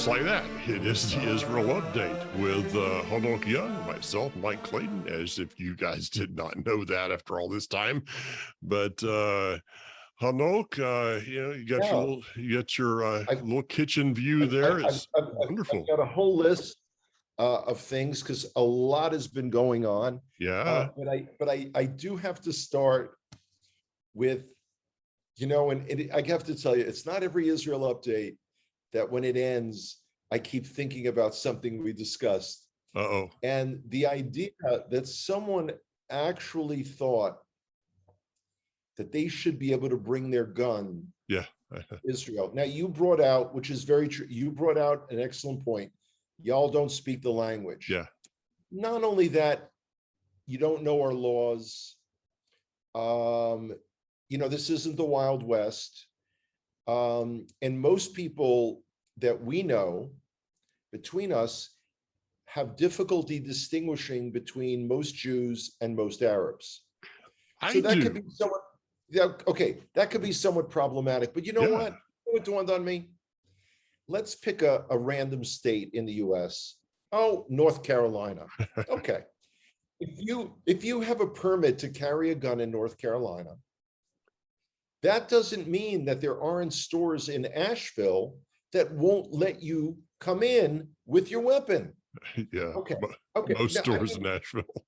just like that, it is the Israel Update with Hanok Young, myself, Mike Clayton, as if you guys did not know that after all this time. But Hanok, Yeah, you got your I, little kitchen view I, there. I've, It's I've, I've wonderful. got a whole list of things because a lot has been going on. Yeah. But I do have to start with, and I have to tell you, it's not every Israel update that when it ends, I keep thinking about something we discussed. Uh-oh. And the idea that someone actually thought that they should be able to bring their gun Yeah. Israel. Now you brought out, which is very true, you brought out an excellent point. Y'all don't speak the language. Yeah. Not only that, you don't know our laws. This isn't the Wild West. And most people that we know between us have difficulty distinguishing between most Jews and most Arabs. I So that could do. be somewhat, yeah, okay, that could be somewhat problematic. But you know Yeah. what? What dawned on me? Let's pick a random state in the US. Oh, North Carolina. Okay. If you have a permit to carry a gun in North Carolina, that doesn't mean that there aren't stores in Asheville that won't let you come in with your weapon. Yeah. Okay. Okay. Most Now, stores in Nashville.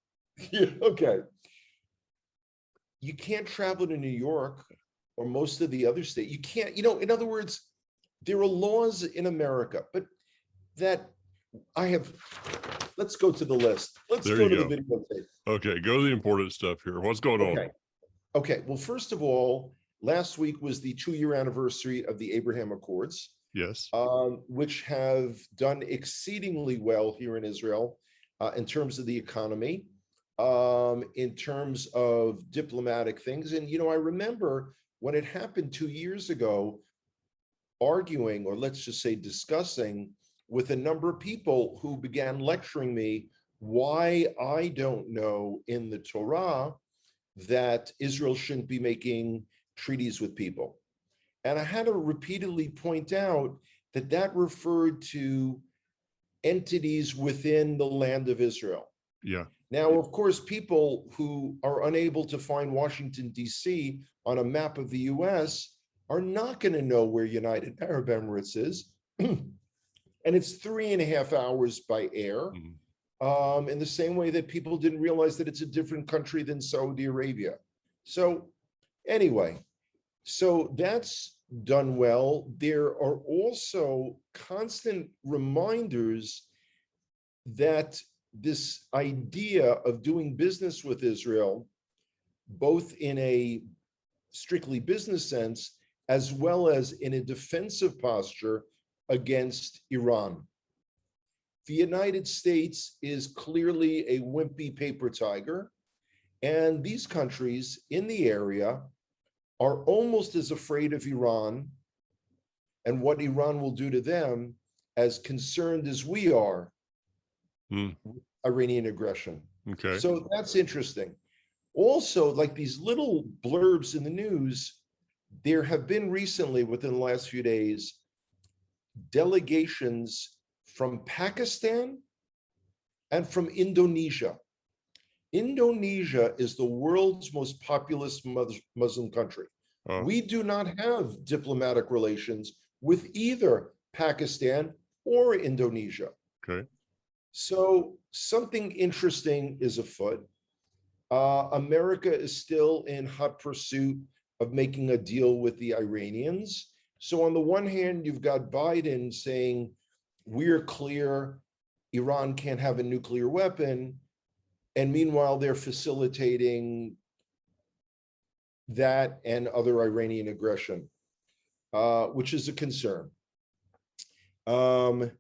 yeah, okay. You can't travel to New York or most of the other states. You can't, in other words, there are laws in America, but that let's go to the list. Let's There go to you the go. videotape. Okay, go to the important stuff here. What's going on? Okay. Okay. Well, first of all, last week was the 2-year anniversary of the Abraham Accords, Yes. which have done exceedingly well here in Israel in terms of the economy, in terms of diplomatic things. And, I remember when it happened 2 years ago, arguing, or let's just say discussing, with a number of people who began lecturing me why I don't know in the Torah that Israel shouldn't be making treaties with people. And I had to repeatedly point out that that referred to entities within the land of Israel. Yeah. Now, of course, people who are unable to find Washington, D.C. on a map of the US are not going to know where United Arab Emirates is. And it's 3.5 hours by air. In the same way that people didn't realize that it's a different country than Saudi Arabia. So anyway, so that's done well. There are also constant reminders that this idea of doing business with Israel, both in a strictly business sense, as well as in a defensive posture against Iran. The United States is clearly a wimpy paper tiger, and these countries in the area are almost as afraid of Iran and what Iran will do to them as concerned as we are with Iranian aggression. Okay. So that's interesting. Also, like these little blurbs in the news, there have been recently, within the last few days, delegations from Pakistan and from Indonesia. Indonesia is the world's most populous Muslim country. We do not have diplomatic relations with either Pakistan or Indonesia. Okay. So something interesting is afoot. America is still in hot pursuit of making a deal with the Iranians. So on the one hand, you've got Biden saying, we're clear, Iran can't have a nuclear weapon. And meanwhile, they're facilitating that and other Iranian aggression, which is a concern. A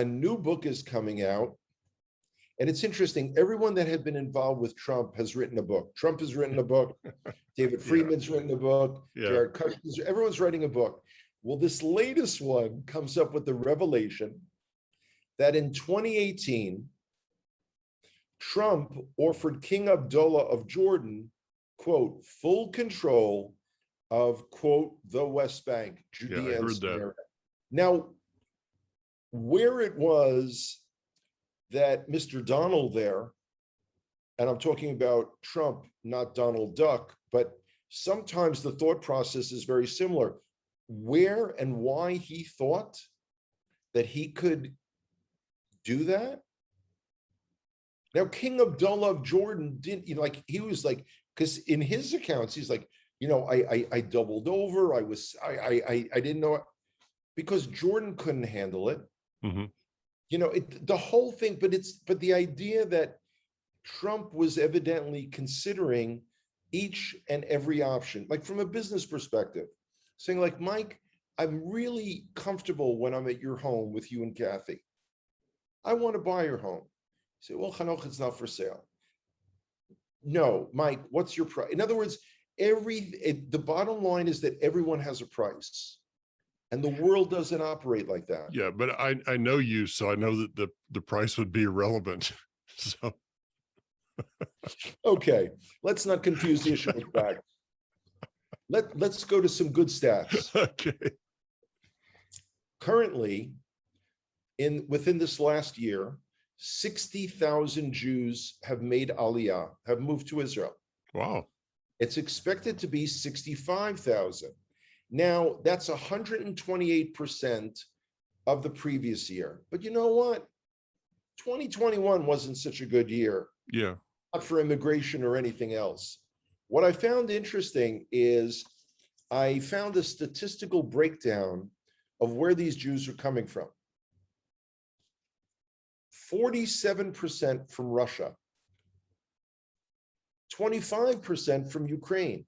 new book is coming out. And it's interesting, everyone that had been involved with Trump has written a book. Trump has written a book. David Friedman's written a book. Jared Kushner, everyone's writing a book. Well, this latest one comes up with the revelation that in 2018, Trump offered King Abdullah of Jordan, quote, full control of, quote, the West Bank, Judea and Samaria. Now, where it was that Mr. Donald there, and I'm talking about Trump, not Donald Duck, but sometimes the thought process is very similar. Where and why he thought that he could do that? Now, King Abdullah of Jordan didn't, like, he was like, because in his accounts, he's like, I doubled over. I didn't know it, because Jordan couldn't handle it. Mhm. The whole thing, but the idea that Trump was evidently considering each and every option, like from a business perspective, saying like, Mike, I'm really comfortable when I'm at your home with you and Kathy. I want to buy your home. Say, well, Hanoch, it's not for sale. No, Mike, what's your price? In other words, the bottom line is that everyone has a price, and the world doesn't operate like that. Yeah, but I know you, so I know that the price would be irrelevant. So Okay, let's not confuse the issue with facts. Let's go to some good stats. okay. Currently, within this last year, 60,000 Jews have made Aliyah, have moved to Israel. Wow. It's expected to be 65,000. Now, that's 128% of the previous year. But you know what? 2021 wasn't such a good year, Yeah. not for immigration or anything else. What I found interesting is I found a statistical breakdown of where these Jews are coming from. 47% from Russia, 25% from Ukraine,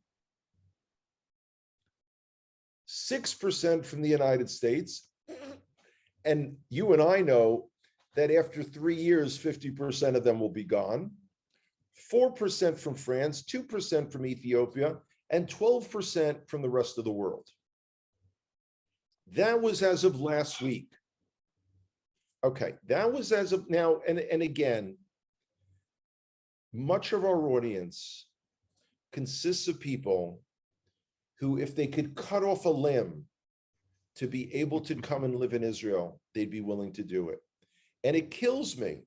6% from the United States. And you and I know that after 3 years, 50% of them will be gone. 4% from France, 2% from Ethiopia, and 12% from the rest of the world. That was as of last week. Okay, that was as of now, and again, much of our audience consists of people who, if they could cut off a limb to be able to come and live in Israel, they'd be willing to do it. And it kills me.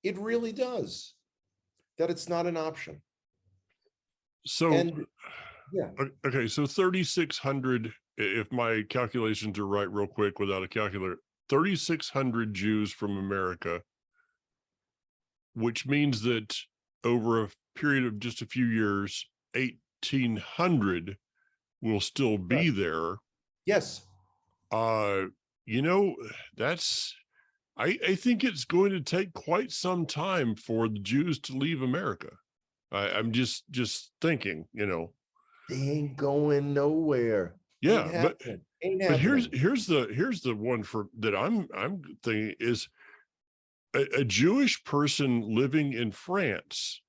It really does, that it's not an option. So, And yeah, okay, so 3,600, if my calculations are right, real quick, without a calculator, 3,600 Jews from America, which means that over a period of just a few years, 1,800 will still be there. yes. That's, I think it's going to take quite some time for the Jews to leave America. I'm just thinking, They ain't going nowhere. Yeah, Ain't but happening. here's the one for that I'm thinking is a Jewish person living in France.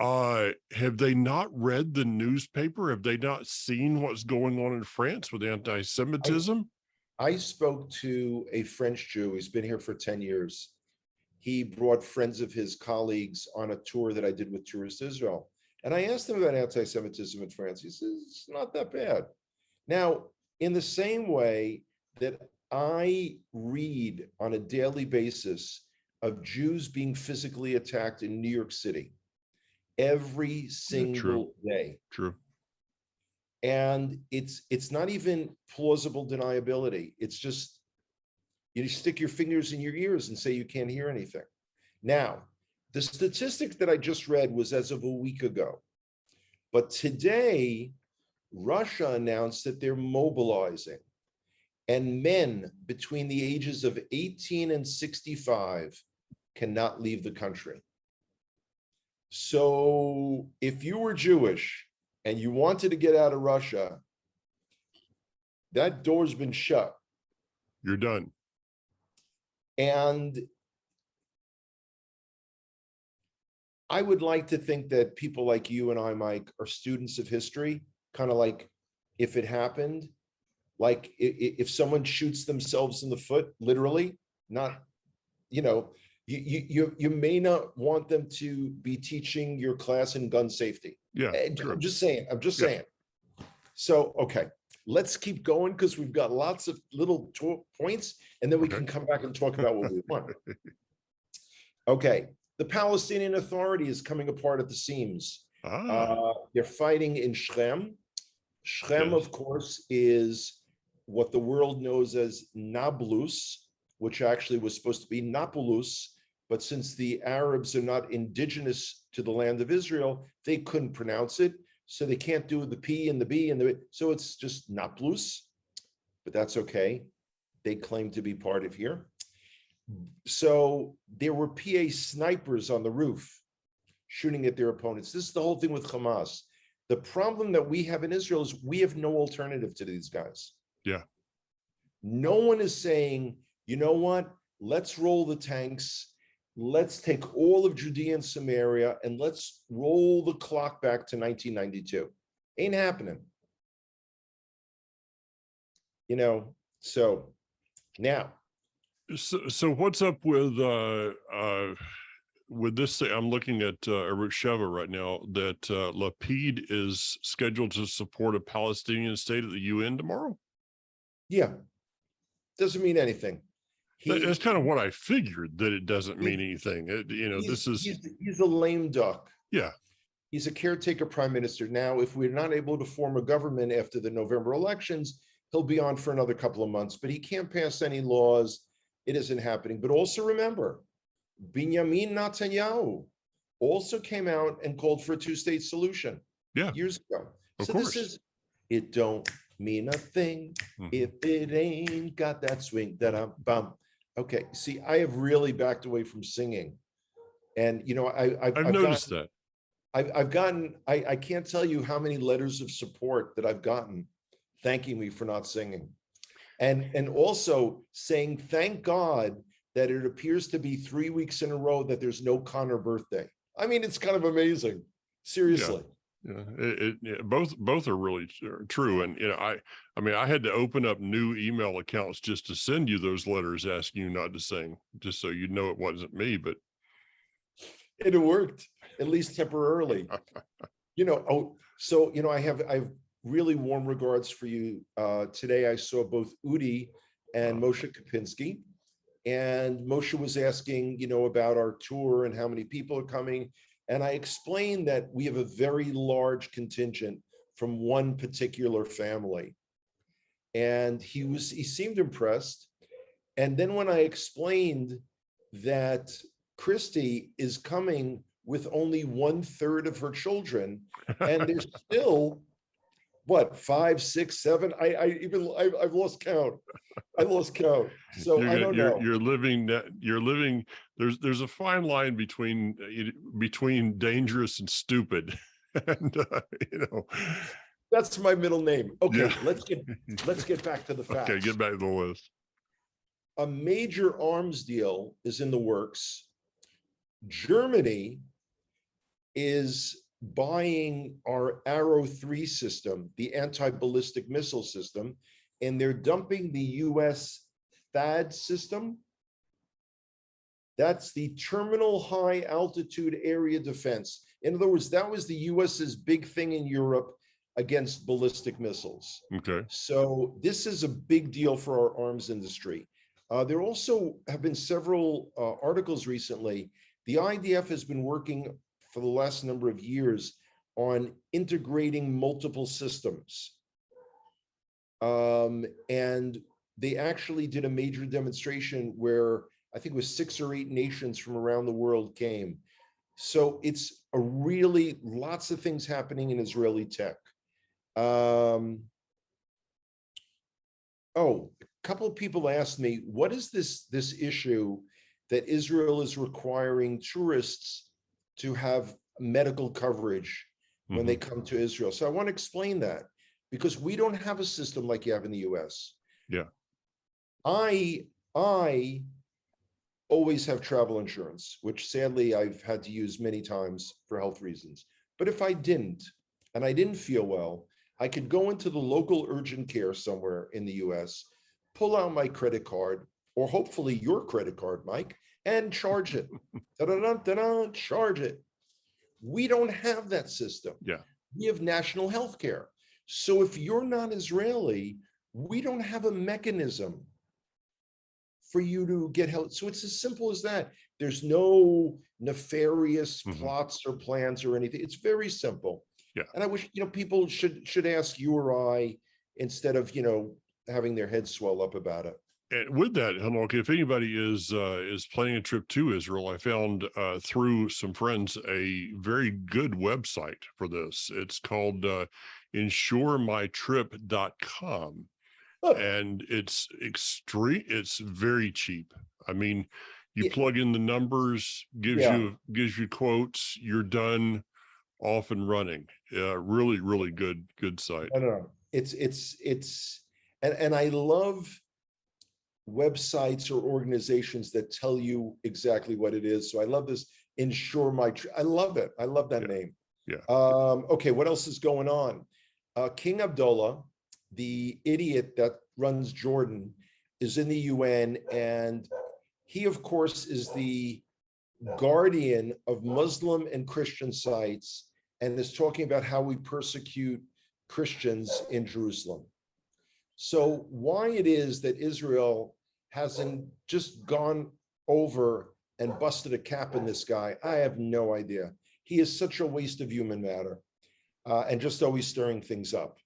Have they not read the newspaper? Have they not seen what's going on in France with anti-Semitism? I spoke to a French Jew. He's been here for 10 years. He brought friends of his colleagues on a tour that I did with Tourist Israel. And I asked him about anti-Semitism in France. He says, it's not that bad. Now, in the same way that I read on a daily basis of Jews being physically attacked in New York City every single day. True. And it's not even plausible deniability. It's just, you stick your fingers in your ears and say you can't hear anything. Now, the statistic that I just read was as of a week ago. But today, Russia announced that they're mobilizing, and men between the ages of 18 and 65 cannot leave the country. So if you were Jewish and you wanted to get out of Russia, that door's been shut. You're done. And I would like to think that people like you and I, Mike, are students of history, kind of like if it happened, like if someone shoots themselves in the foot, literally, not, you may not want them to be teaching your class in gun safety. Yeah, I'm just saying. So, okay, let's keep going because we've got lots of little points, and then we Okay. can come back and talk about what we want. Okay, the Palestinian Authority is coming apart at the seams. They're fighting in Shrem. Shrem, Yes. of course, is what the world knows as Nablus, which actually was supposed to be Napulus, but since the Arabs are not indigenous to the land of Israel, they couldn't pronounce it. So they can't do the P and the B and the, so it's just Nablus, but that's okay. They claim to be part of here. So there were PA snipers on the roof shooting at their opponents. This is the whole thing with Hamas. The problem that we have in Israel is we have no alternative to these guys. Yeah. No one is saying, you know what, let's roll the tanks. Let's take all of Judea and Samaria and let's roll the clock back to 1992. Ain't happening. You know, so now. So what's up with this? I'm looking at Arutz Sheva right now that Lapid is scheduled to support a Palestinian state at the UN tomorrow. Yeah, doesn't mean anything. That's kind of what I figured, that it doesn't mean anything. He's a lame duck. Yeah. He's a caretaker prime minister. Now, if we're not able to form a government after the November elections, he'll be on for another couple of months, but he can't pass any laws. It isn't happening. But also remember, Benjamin Netanyahu also came out and called for a two-state solution years ago. Of so course. This is, it don't mean a thing if it ain't got that swing, that okay, see, I have really backed away from singing. And, you know, I've noticed that. I've gotten, I can't tell you how many letters of support that I've gotten thanking me for not singing. And also saying, thank God that it appears to be 3 weeks in a row that there's no Connor birthday. I mean, it's kind of amazing. Seriously. Yeah, both are really true. And, you know, I mean, I had to open up new email accounts just to send you those letters asking you not to sing, just so you know it wasn't me, but it worked, at least temporarily. You know, so, you know, I've really warm regards for you. Today I saw both Udi and Moshe Kopinski, and Moshe was asking, you know, about our tour and how many people are coming. And I explained that we have a very large contingent from one particular family. And he seemed impressed. And then when I explained that Christy is coming with only 1/3 of her children, and there's still, what, 5, 6, 7? I've lost count. I lost count. So I don't know. You're living. There's a fine line between dangerous and stupid, and you know. That's my middle name. Okay, Yeah. let's get back to the facts. Okay, get back to the list. A major arms deal is in the works. Germany is buying our Arrow 3 system, the anti-ballistic missile system, and they're dumping the US THAAD system. That's the Terminal High Altitude Area Defense. In other words, that was the US's big thing in Europe against ballistic missiles. Okay. So this is a big deal for our arms industry. There also have been several articles recently. The IDF has been working for the last number of years on integrating multiple systems. And they actually did a major demonstration where I think it was 6 or 8 nations from around the world came. So it's a really, lots of things happening in Israeli tech. Oh, a couple of people asked me, what is this issue that Israel is requiring tourists to have medical coverage when they come to Israel? So I want to explain that, because we don't have a system like you have in the US. Yeah. I always have travel insurance, which sadly I've had to use many times for health reasons. But if I didn't, and I didn't feel well, I could go into the local urgent care somewhere in the US, pull out my credit card, or hopefully your credit card, Mike, and charge it. Charge it. We don't have that system. Yeah. We have national health care. So if you're not Israeli, we don't have a mechanism for you to get help. So it's as simple as that. There's no nefarious Mhm. plots or plans or anything. It's very simple. Yeah. And I wish, people should ask you or I instead of, having their heads swell up about it. And with that, Hanok, if anybody is planning a trip to Israel, I found through some friends a very good website for this. It's called insuremytrip.com, Oh, and it's very cheap. I mean, you yeah, plug in the numbers, yeah, gives you quotes, you're done, off and running. Really, really good site. I don't know. It's and I love websites or organizations that tell you exactly what it is. So I love this I love it. I love that Yeah. name. Yeah. Okay, what else is going on? King Abdullah, the idiot that runs Jordan, is in the UN, and he, of course, is the guardian of Muslim and Christian sites, and is talking about how we persecute Christians in Jerusalem. So why it is that Israel hasn't just gone over and busted a cap in this guy, I have no idea. He is such a waste of human matter, and just always stirring things up.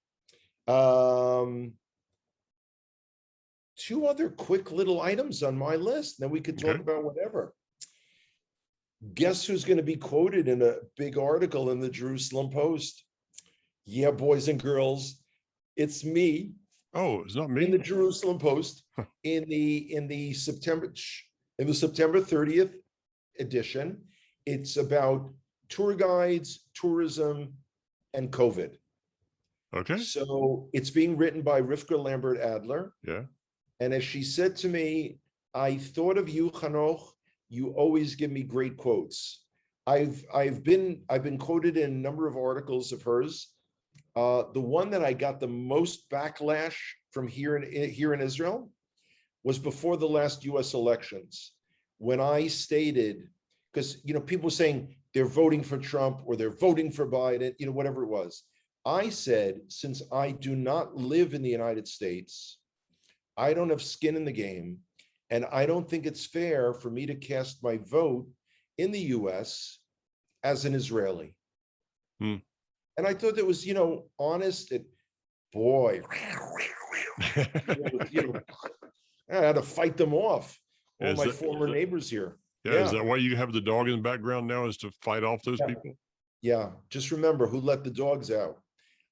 Two other quick little items on my list, then we could talk Okay. about whatever. Guess who's going to be quoted in a big article in the Jerusalem Post? Yeah, boys and girls, it's me Oh, it's not in the me. Jerusalem Post in the September 30th edition. It's about tour guides, tourism, and COVID. Okay. So it's being written by Rivka Lambert Adler. Yeah. And as she said to me, I thought of you, Hanoch. You always give me great quotes. I've been quoted in a number of articles of hers. The one that I got the most backlash from here in Israel was before the last U.S. elections, when I stated, because people were saying they're voting for Trump or they're voting for Biden, whatever it was. I said, since I do not live in the United States, I don't have skin in the game, and I don't think it's fair for me to cast my vote in the US as an Israeli. Hmm. And I thought that was, honest. And boy, I had to fight them off. All Is my that former neighbors here. yeah, is that why you have the dog in the background now, is to fight off those Yeah. people? Yeah. Just remember who let the dogs out.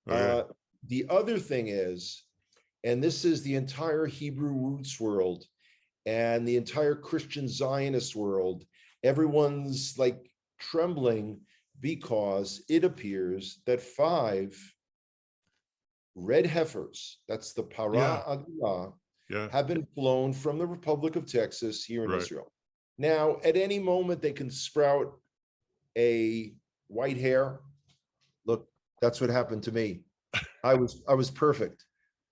Okay. The other thing is, and this is the entire Hebrew roots world and the entire Christian Zionist world, everyone's like trembling because it appears that 5 red heifers, that's the Yeah. Para Agulah, Yeah. have been flown from the Republic of Texas here in Right. Israel. Now, at any moment, they can sprout a white hair. Look, that's what happened to me. I was perfect,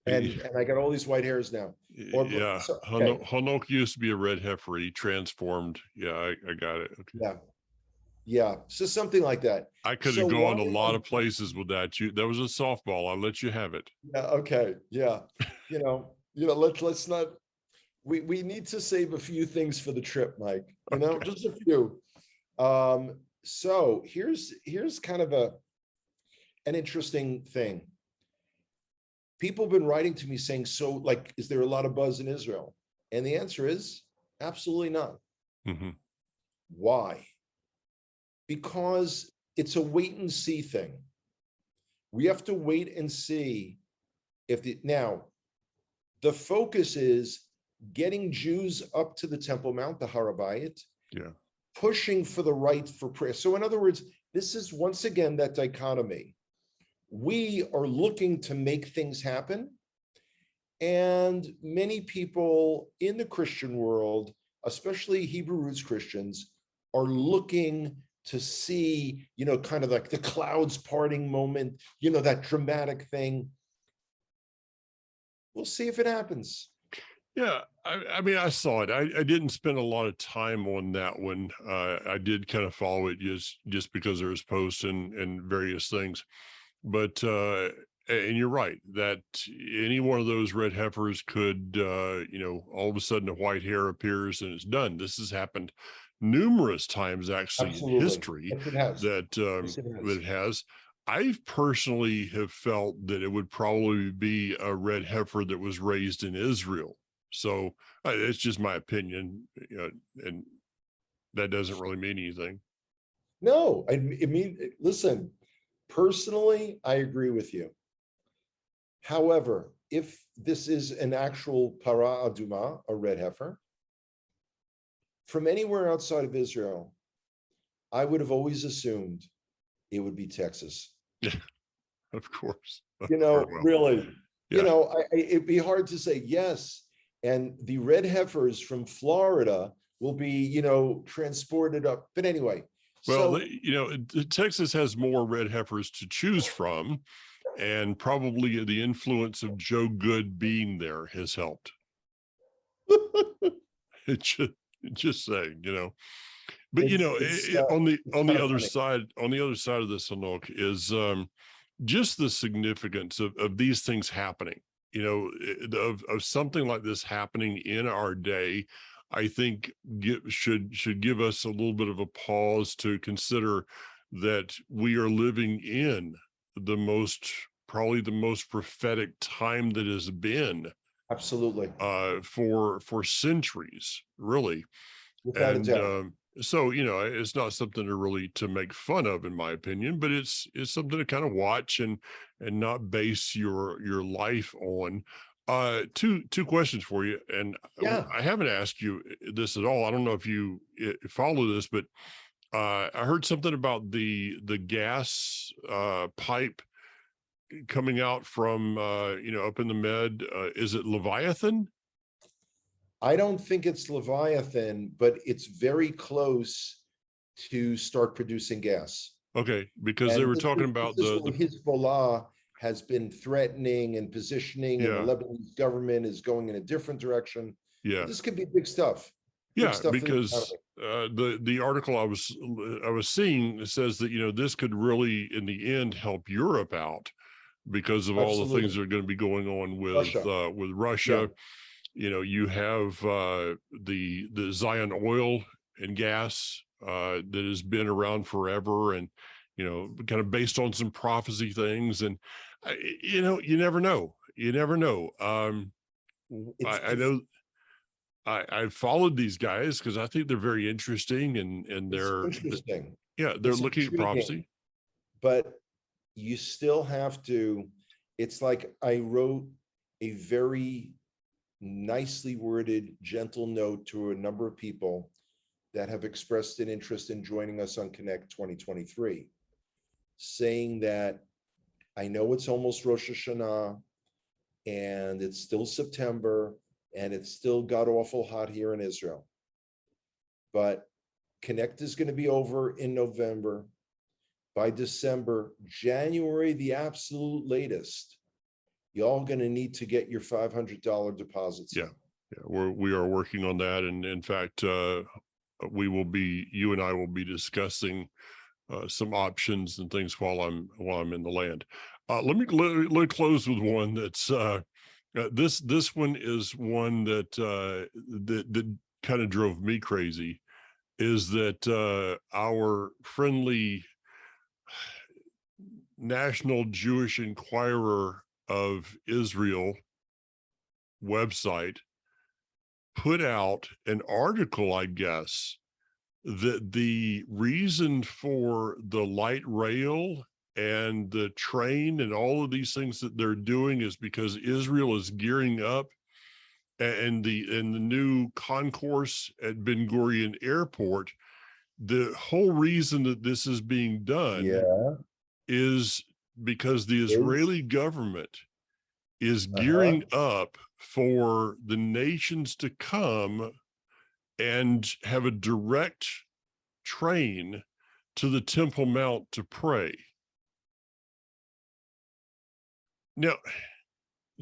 and I got all these white hairs now. Yeah. So, okay, Hanok used to be a red heifer. He transformed. Yeah, I got it. Okay. yeah, yeah. So something like that. I could So have why gone a am lot I? of places with that. That was a softball. I'll let you have it. Yeah, okay, yeah. Let's not. We need to save a few things for the trip, Mike. Okay. Just a few. So here's kind of an interesting thing. People have been writing to me saying, so like, is there a lot of buzz in Israel? And the answer is absolutely not. Mhm. Why? Because it's a wait and see thing. We have to wait and see if now the focus is getting Jews up to the Temple Mount, the Har HaBayit, Yeah. pushing for the right for prayer. So in other words, this is once again that dichotomy. We are looking to make things happen. And many people in the Christian world, especially Hebrew roots Christians, are looking to see, kind of like the clouds parting moment, that dramatic thing. We'll see if it happens. Yeah, I mean, I saw it. I didn't spend a lot of time on that one. I did kind of follow it just because there was posts and various things, but And you're right that any one of those red heifers could, all of a sudden a white hair appears and it's done. This has happened numerous times actually in Absolutely. history Yes, it has. that Yes, it that has. it has. I personally have felt that it would probably be a red heifer that was raised in Israel. So it's just my opinion, and that doesn't really mean anything. No, I mean, listen, personally, I agree with you. However, if this is an actual para aduma, a red heifer, from anywhere outside of Israel, I would have always assumed it would be Texas. Of course. Well, really, Yeah. it'd be hard to say yes. And the red heifers from Florida will be, transported up. But anyway, Well, so Texas has more red heifers to choose from, and probably the influence of Joe Good being there has helped. It just saying, but on the other side, of this, Hanok, is just the significance of these things happening. Of something like this happening in our day, I think should give us a little bit of a pause to consider that we are living in probably the most prophetic time that has been absolutely, for centuries, really. without a And doubt. so it's not something to make fun of, in my opinion, but it's something to kind of watch and not base your life on. Two questions for you, and Yeah, I haven't asked you this at all. I don't know if you follow this, but I heard something about the gas pipe coming out from up in the Med. Is it Leviathan? I don't think it's Leviathan, but it's very close to start producing gas. Okay, because they And were this talking is, about this is what Hezbollah has been threatening and positioning, and the yeah, Lebanese government is going in a different direction. yeah. This could be big stuff. Big Yeah, stuff for the because economy. the article I was seeing says that this could really in the end help Europe out because of all the things Absolutely. that are going to be going on Russia. with Yeah, Russia. You have the Zion oil and gas that has been around forever, and kind of based on some prophecy things, and you never know. You never know. I it's know I've followed these guys because I think they're very interesting, and it's interesting. they're It's looking at intriguing, prophecy. but you still have to, it's like I wrote a very nicely worded, gentle note to a number of people that have expressed an interest in joining us on Connect 2023, saying that I know it's almost Rosh Hashanah and it's still September and it's still god awful hot here in Israel. But Connect is going to be over in November. By December, January, the absolute latest, y'all going to need to get your $500 deposits. Yeah, we are working on that, and in fact, you and I will be discussing some options and things while I'm in the land. Let me close with one that's this one is one that that kind of drove me crazy. Is that our friendly National Jewish Inquirer of Israel website put out an article, I guess, that the reason for the light rail and the train and all of these things that they're doing is because Israel is gearing up, and the new concourse at Ben Gurion Airport. The whole reason that this is being done Yeah, is because the is Israeli government is gearing up for the nations to come and have a direct train to the Temple Mount to pray. Now,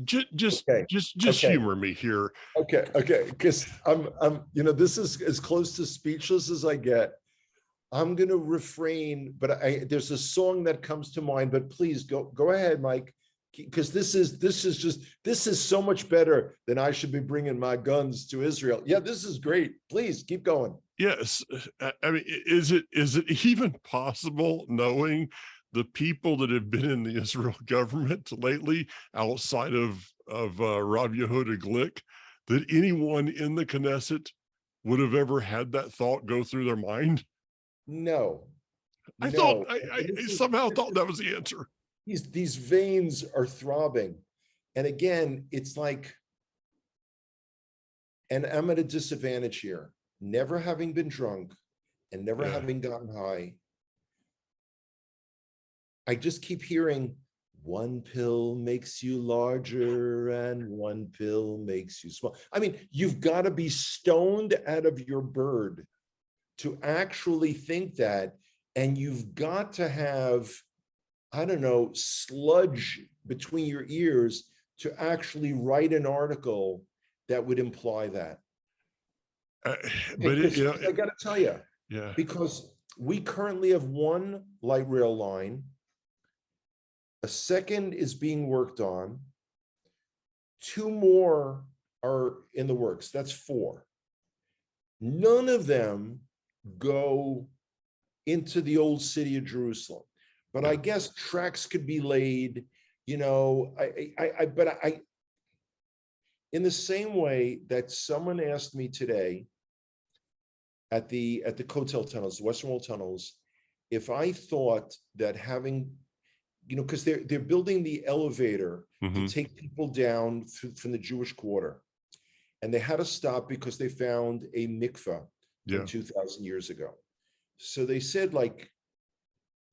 just okay. humor me here. Okay, because I'm this is as close to speechless as I get. I'm gonna refrain, but there's a song that comes to mind, but please go ahead, Mike. because this is so much better than I should be bringing my guns to Israel. Yeah, this is great. Please keep going. Yes. I mean, is it even possible, knowing the people that have been in the Israel government lately, outside of Rav Yehuda Glick, that anyone in the Knesset would have ever had that thought go through their mind? No, I thought no. I And somehow thought that was the answer. these veins are throbbing. And again, it's like, and I'm at a disadvantage here, never having been drunk and never Yeah. having gotten high. I just keep hearing, one pill makes you larger and one pill makes you small. I mean, you've got to be stoned out of your bird to actually think that. And you've got to have, I don't know, sludge between your ears to actually write an article that would imply that. But it, I got to tell you, yeah, because we currently have one light rail line, a second is being worked on, two more are in the works. That's four. None of them go into the old city of Jerusalem. But I guess tracks could be laid, you know, in the same way that someone asked me today at the Kotel tunnels, the Western Wall tunnels, if I thought that having, you know, because they're building the elevator to take people down from the Jewish quarter, and they had to stop because they found a mikveh from 2,000 years ago. So they said, like,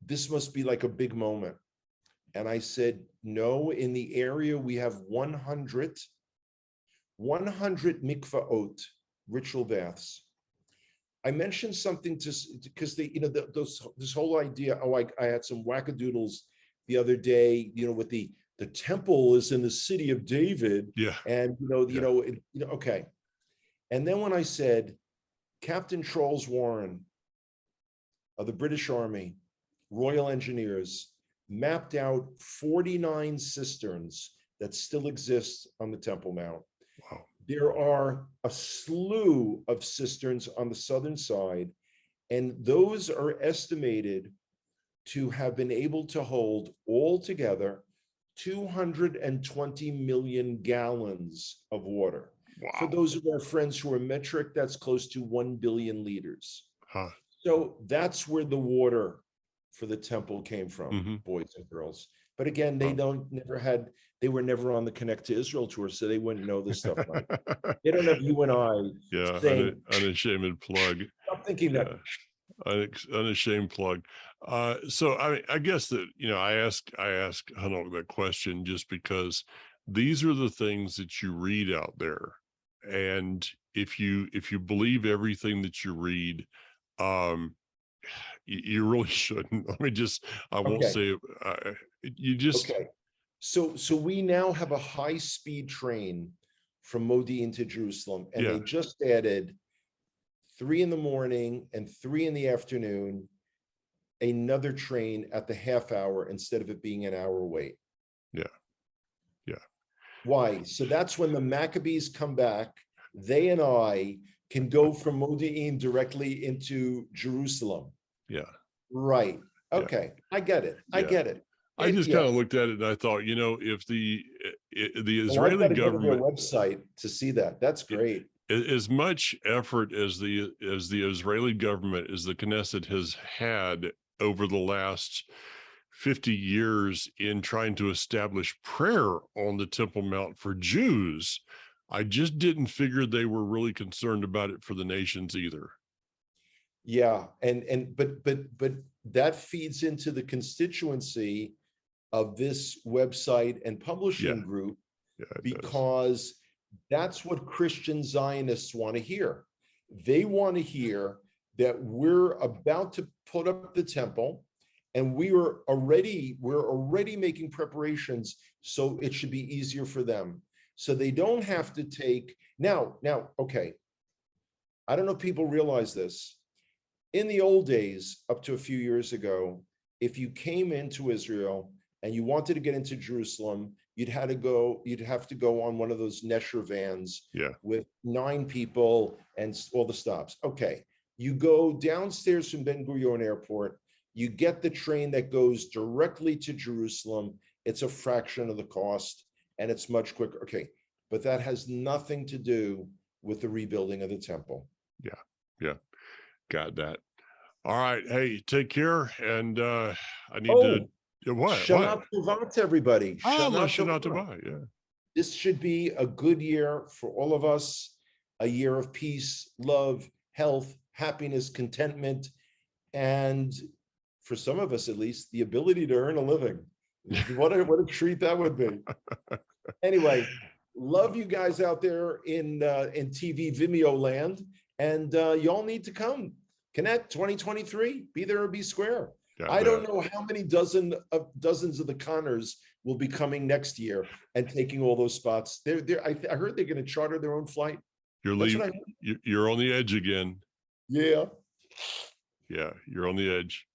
this must be like a big moment. And I said, no, in the area we have 100 mikvaot, ritual baths. I mentioned something because they, you know, this whole idea, oh, I had some wackadoodles the other day, you know, with the temple is in the city of David. Yeah. And, okay. And then when I said, Captain Charles Warren of the British Army, Royal Engineers, mapped out 49 cisterns that still exist on the Temple Mount. Wow. There are a slew of cisterns on the southern side, and those are estimated to have been able to hold altogether 220 million gallons of water. Wow. For those of our friends who are metric, that's close to 1 billion liters. Huh. So that's where the water for the temple came from, boys and girls. But again, they they were never on the Connect to Israel tour, so they wouldn't know this stuff. Right? They don't have you and I saying, unashamed plug. Stop thinking that. Unashamed plug. So I guess that, you know, I ask Hanok that question just because these are the things that you read out there, and if you believe everything that you read, you really shouldn't. I won't say you just. Okay. So we now have a high-speed train from Modi'in to Jerusalem, and they just added 3 in the morning and 3 in the afternoon, another train at the half hour instead of it being an hour wait. Yeah. Why? So that's when the Maccabees come back. They and I can go from Modi'in directly into Jerusalem. Yeah. Right. Okay. I get it. I get it. I just kind of looked at it and I thought, you know, if the Israeli government website to see that, that's great. As much effort as the Israeli government, as the Knesset has had over the last 50 years in trying to establish prayer on the Temple Mount for Jews, I just didn't figure they were really concerned about it for the nations either. Yeah, but that feeds into the constituency of this website and publishing group, because that's what Christian Zionists want to hear. They want to hear that we're about to put up the temple, and we're already making preparations so it should be easier for them. So they don't have to take now, okay. I don't know if people realize this. In the old days, up to a few years ago, if you came into Israel and you wanted to get into Jerusalem, you'd have to go on one of those Nesher vans Yeah. with 9 people and all the stops. Okay. You go downstairs from Ben Gurion Airport, you get the train that goes directly to Jerusalem. It's a fraction of the cost and it's much quicker. Okay. But that has nothing to do with the rebuilding of the temple. Yeah. Got that. All right. Hey, take care. And I need Oh, to what? Shana Tova to everybody. Ah, Shana Shana Tova. Tova. Yeah. This should be a good year for all of us, a year of peace, love, health, happiness, contentment, and for some of us at least, the ability to earn a living. What a treat that would be. Anyway, love you guys out there in TV Vimeo land, and y'all need to come. Connect 2023, be there or be square. I don't know how many dozens of the Connors will be coming next year and taking all those spots. I heard they're going to charter their own flight. You're on the edge again. Yeah. Yeah, you're on the edge.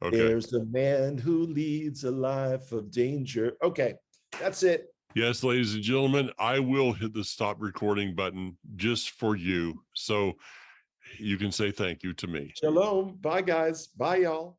Okay. There's a man who leads a life of danger. Okay, that's it. Yes, ladies and gentlemen, I will hit the stop recording button just for you. So you can say thank you to me. Shalom. Bye, guys. Bye, y'all.